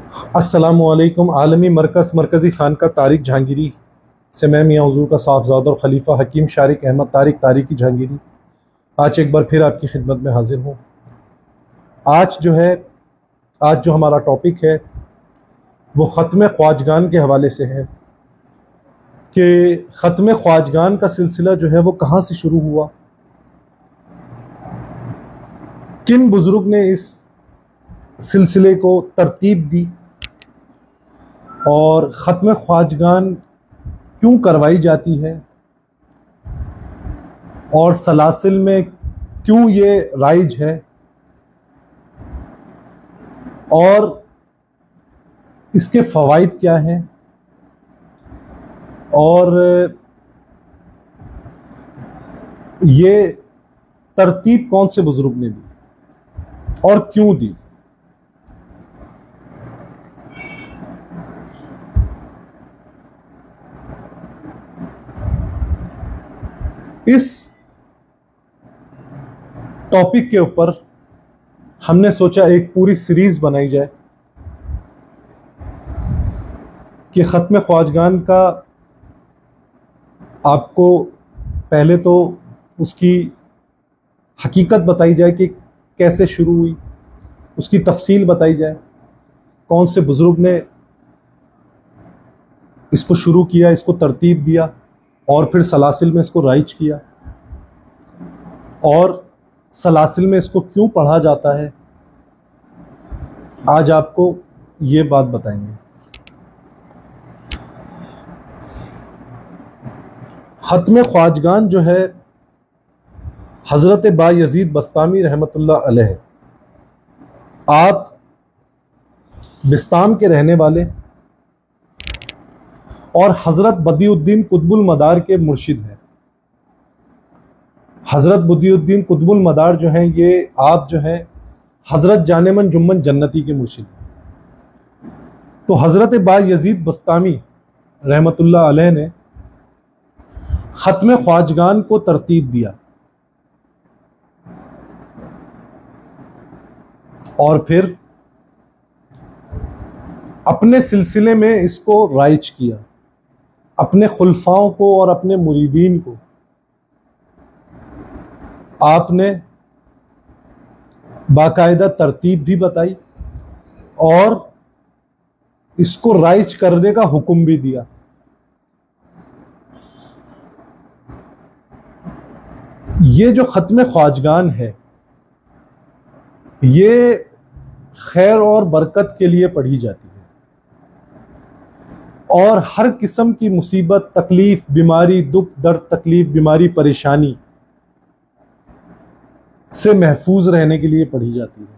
السلام علیکم۔ عالمی مرکزی خانقاہ طارق جہانگیری سے میں میاں حضور کا صاحبزادہ اور خلیفہ حکیم شارق احمد طارق طارقی جہانگیری آج ایک بار پھر آپ کی خدمت میں حاضر ہوں۔ آج جو ہمارا ٹاپک ہے وہ ختم خواجگان کے حوالے سے ہے کہ ختم خواجگان کا سلسلہ جو ہے وہ کہاں سے شروع ہوا، کن بزرگ نے اس سلسلے کو ترتیب دی، اور ختم خواجگان کیوں کروائی جاتی ہے، اور سلاسل میں کیوں یہ رائج ہے، اور اس کے فوائد کیا ہیں، اور یہ ترتیب کون سے بزرگ نے دی اور کیوں دی۔ اس ٹاپک کے اوپر ہم نے سوچا ایک پوری سیریز بنائی جائے کہ ختم خواجگان کا آپ کو پہلے تو اس کی حقیقت بتائی جائے کہ کیسے شروع ہوئی، اس کی تفصیل بتائی جائے، کون سے بزرگ نے اس کو شروع کیا، اس کو ترتیب دیا، اور پھر سلاسل میں اس کو رائج کیا، اور سلاسل میں اس کو کیوں پڑھا جاتا ہے۔ آج آپ کو یہ بات بتائیں گے۔ ختم خواجگان جو ہے حضرت بایزید بسطامی رحمۃ اللہ علیہ، آپ بستام کے رہنے والے اور حضرت بدیع الدین قطب المدار کے مرشد ہیں۔ حضرت بدیع الدین قطب المدار جو ہیں یہ آپ جو ہیں حضرت جانمن جمن جنتی کے مرشد ہیں۔ تو حضرت بایزید بسطامی رحمۃ اللہ علیہ نے ختم خواجگان کو ترتیب دیا، اور پھر اپنے سلسلے میں اس کو رائج کیا، اپنے خلفاؤں کو اور اپنے مریدین کو آپ نے باقاعدہ ترتیب بھی بتائی اور اس کو رائج کرنے کا حکم بھی دیا۔ یہ جو ختم خواجگان ہے یہ خیر اور برکت کے لیے پڑھی جاتی ہے، اور ہر قسم کی مصیبت، تکلیف، بیماری، دکھ، درد، تکلیف، بیماری، پریشانی سے محفوظ رہنے کے لیے پڑھی جاتی ہے۔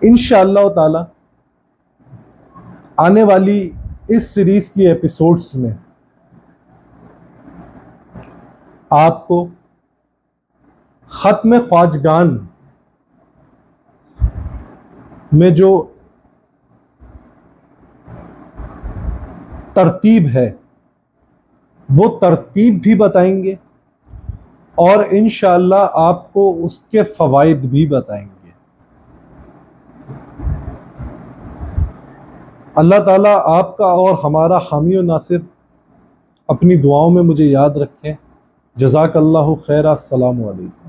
انشاءاللہ تعالی آنے والی اس سیریز کی ایپیسوڈز میں آپ کو ختم خواجگان میں جو ترتیب ہے وہ ترتیب بھی بتائیں گے، اور انشاءاللہ آپ کو اس کے فوائد بھی بتائیں گے۔ اللہ تعالیٰ آپ کا اور ہمارا حامی و ناصر اپنی دعاؤں میں مجھے یاد رکھیں۔ جزاک اللہ خیر۔ السلام علیکم۔